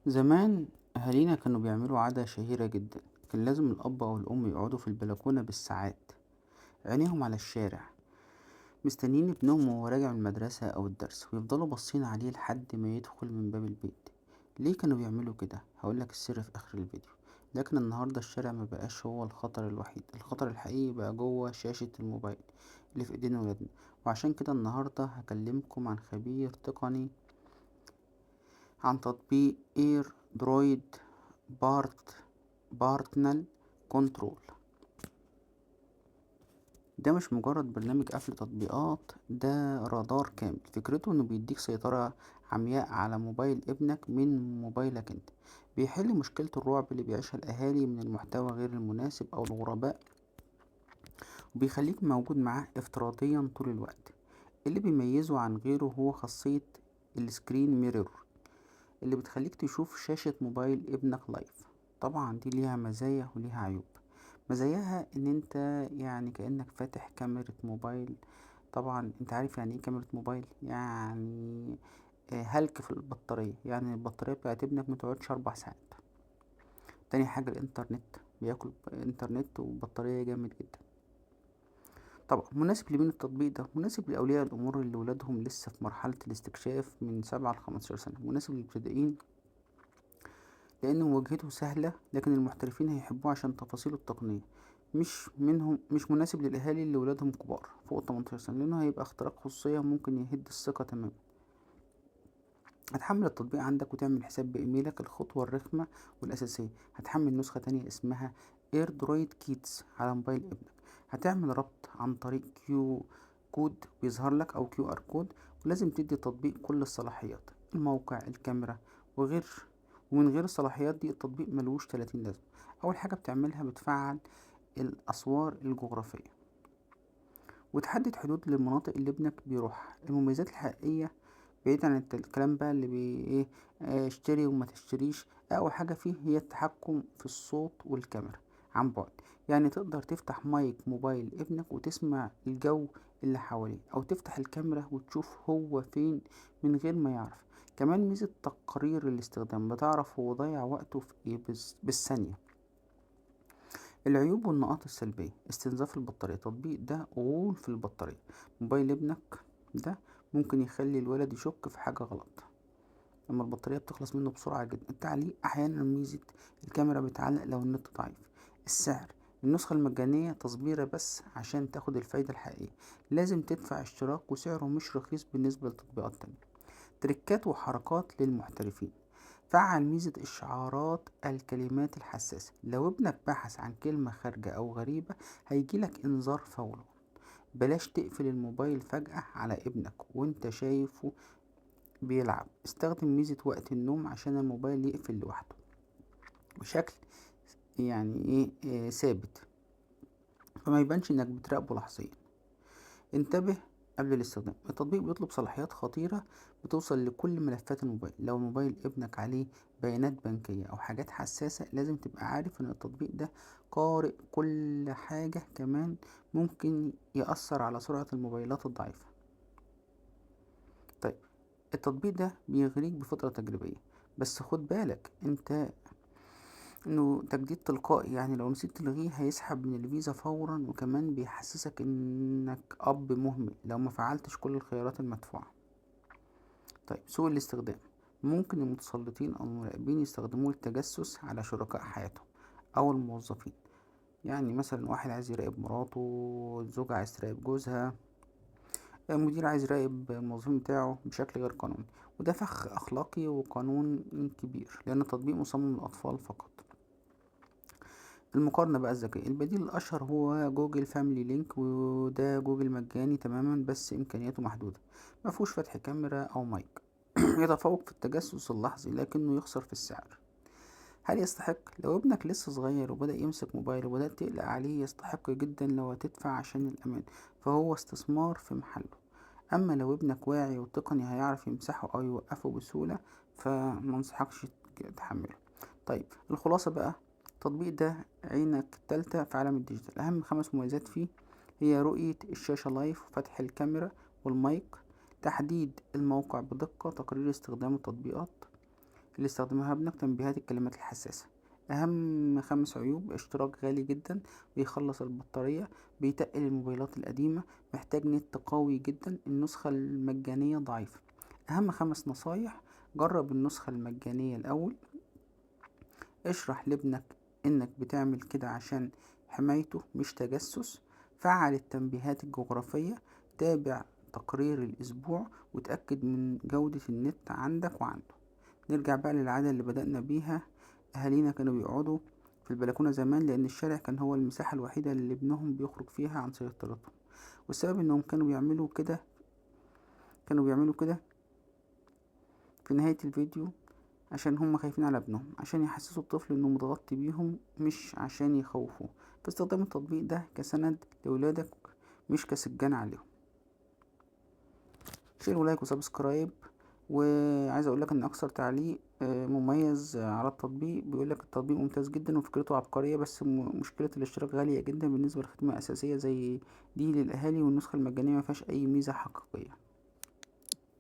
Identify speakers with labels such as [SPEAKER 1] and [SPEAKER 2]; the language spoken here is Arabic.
[SPEAKER 1] زمان أهالينا كانوا بيعملوا عادة شهيرة جدا. كان لازم الأب أو الأم يقعدوا في البلكونة بالساعات، عينيهم على الشارع، مستنيين ابنهم وهو راجع من المدرسة أو الدرس، ويفضلوا باصين عليه لحد ما يدخل من باب البيت. ليه كانوا بيعملوا كده؟ هقولك السر في آخر الفيديو. لكن النهاردة الشارع ما بقاش هو الخطر الوحيد، الخطر الحقيقي بقى جوه شاشة الموبايل اللي في ايدين ولادنا. وعشان كده النهاردة هكلمكم عن خبير تقني عن تطبيق اير درويد بارتنال كنترول. ده مش مجرد برنامج قفل تطبيقات، ده رادار كامل. فكرته انه بيديك سيطرة عمياء على موبايل ابنك من موبايلك انت. بيحل مشكلة الرعب اللي بيعيشها الاهالي من المحتوى غير المناسب او الغرباء، وبيخليك موجود معاه افتراضيا طول الوقت. اللي بيميزه عن غيره هو خاصية السكرين ميرور، اللي بتخليك تشوف شاشة موبايل ابنك لايف. طبعا دي ليها مزايا وليها عيوب. مزاياها ان انت يعني كأنك فاتح كاميرا موبايل. طبعا انت عارف يعني ايه كاميرا موبايل؟ يعني هلك في البطارية، يعني البطارية بتاعت ابنك متقعدش 4 ساعات. تاني حاجة الانترنت، بياكل انترنت وبطارية جامد جدا. طبعا مناسب لمين التطبيق ده؟ مناسب لأولياء الأمور اللي ولادهم لسه في مرحلة الاستكشاف من 7 ل15 سنة. مناسب للمبتدئين لأن مواجهته سهلة، لكن المحترفين هيحبوه عشان تفاصيله التقنية. مش مناسب للأهالي اللي ولادهم كبار فوق 18 سنة، لأنه هيبقى اختراق خصوصية ممكن يهد الثقة تماما. هتحمل التطبيق عندك وتعمل حساب بإيميلك. الخطوة الرخمة والأساسية، هتحمل نسخة تانية اسمها اير درويد كيدز على موبايل ابنك. هتعمل ربط عن طريق كود بيظهر لك أو QR كود. ولازم تدي التطبيق كل الصلاحيات، الموقع، الكاميرا، وغير ومن غير الصلاحيات دي التطبيق ملوش 30 لازمة. أول حاجة بتعملها بتفعل الأسوار الجغرافية، وتحدد حدود للمناطق اللي ابنك بيروحها. المميزات الحقيقية بعيد عن الكلام بقى اللي بي ايه اشتري وما تشتريش، اول حاجة فيه هي التحكم في الصوت والكاميرا عن بعد. يعني تقدر تفتح مايك موبايل ابنك وتسمع الجو اللي حواليه، او تفتح الكاميرا وتشوف هو فين من غير ما يعرف. كمان ميزة تقرير الاستخدام، بتعرف هو ضيع وقته في ايه بالثانية. العيوب والنقاط السلبية، استنزاف البطارية. التطبيق ده غول في البطارية. موبايل ابنك ده ممكن يخلي الولد يشك في حاجة غلط لما البطارية بتخلص منه بسرعة جدا. التعليق، أحيانا ميزة الكاميرا بتعلق لو النت ضعيف. السعر، النسخة المجانية تصبيرة بس عشان تاخد الفايدة الحقيقية لازم تدفع اشتراك، وسعره مش رخيص بالنسبة لتطبيقات تانية. تريكات وحركات للمحترفين، فعل ميزة إشعارات الكلمات الحساسة. لو ابنك بحث عن كلمة خارجة أو غريبة هيجيلك إنذار فورا. بلاش تقفل الموبايل فجأة على ابنك وانت شايفه بيلعب. استخدم ميزة وقت النوم عشان الموبايل يقفل لوحده بشكل يعني ثابت، فما يبانش انك بتراقبه لحظيا. انتبه قبل الاستخدام، التطبيق بيطلب صلاحيات خطيرة بتوصل لكل ملفات الموبايل. لو موبايل ابنك عليه بيانات بنكية او حاجات حساسة لازم تبقى عارف ان التطبيق ده قارئ كل حاجة. كمان ممكن يأثر على سرعة الموبايلات الضعيفة. طيب، التطبيق ده بيغريك بفترة تجريبية، بس خد بالك انه تجديد تلقائي، يعني لو نسيت تلغيه هيسحب من الفيزا فورا. وكمان بيحسسك انك اب مهمل لو ما فعلتش كل الخيارات المدفوعة. طيب، سوء الاستخدام، ممكن المتسلطين او المراقبين يستخدموه للتجسس على شركاء حياتهم او الموظفين. يعني مثلا واحد عايز يراقب مراته، الزوجة عايز تراقب جوزها، المدير عايز يراقب الموظفين بتاعه بشكل غير قانوني. وده فخ أخلاقي وقانون كبير، لأن التطبيق مصمم للأطفال فقط. المقارنة بقى الذكية، البديل الأشهر هو جوجل فاميلي لينك، وده جوجل مجاني تماما بس إمكانياته محدودة، مفهوش فتح كاميرا أو مايك. يتفوق في التجسس اللحظي لكنه يخسر في السعر. هل يستحق؟ لو ابنك لسه صغير وبدأ يمسك موبايل وبدأت تقلق عليه يستحق جدا لو هتدفع عشان الأمان، فهو استثمار في محله. أما لو ابنك واعي وتقني هيعرف يمسحه أو يوقفه بسهولة فمنصحكش تحمله. طيب، الخلاصة بقى، التطبيق ده عينك التالتة في عالم الديجيتال. أهم 5 مميزات فيه هي رؤية الشاشة لايف وفتح الكاميرا والمايك، تحديد الموقع بدقة، تقرير استخدام التطبيقات، اللي استخدمها ابنك. تنبيهات الكلمات الحساسة. أهم 5 عيوب: اشتراك غالي جدا، بيخلص البطارية، بيتقل الموبايلات القديمة، محتاج نت قوي جدا، النسخة المجانية ضعيفة. أهم 5 نصايح: جرب النسخة المجانية الأول، اشرح لابنك إنك بتعمل كده عشان حمايته مش تجسس، فعل التنبيهات الجغرافية، تابع تقرير الأسبوع، وتأكد من جودة النت عندك وعنده. نرجع بقى للعادة اللي بدأنا بيها. أهالينا كانوا بيقعدوا في البلكونة زمان لأن الشارع كان هو المساحة الوحيدة اللي ابنهم بيخرج فيها عن سيطرتهم. والسبب إنهم كانوا بيعملوا كده في نهاية الفيديو عشان هم خايفين على ابنهم، عشان يحسسوا الطفل إنه متغطي بيهم مش عشان يخوفوه. فاستخدام التطبيق ده كسند لولادك مش كسجان عليهم. شير ولايك وسبسكرايب. وعايز اقولك ان اكثر تعليق مميز على التطبيق بيقولك التطبيق ممتاز جدا وفكرته عبقرية، بس مشكلة الاشتراك غالية جدا بالنسبة لخدمة اساسية زي دي للاهالي، والنسخة المجانية مفيهاش اي ميزة حقيقية.